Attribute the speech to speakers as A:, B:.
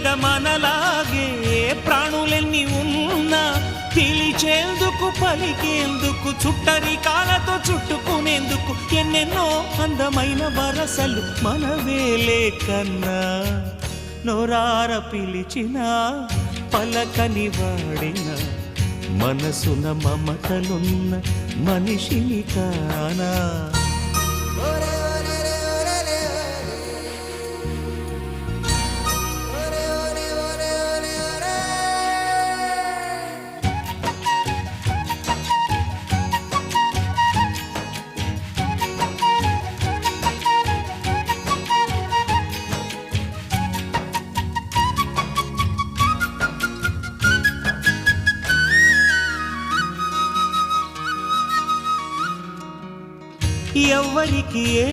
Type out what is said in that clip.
A: మీద మనలాగే ప్రాణులెన్ని ఉన్నా పిలిచేందుకు పలికేందుకు చుట్టరికాలతో చుట్టుకునేందుకు ఎన్నెన్నో అందమైన వరసలు మనవేలే కన్నా నోరార పిలిచిన పలకని వాడిన మనసున మమతలున్న మనిషిని కానా ఎవ్వరికి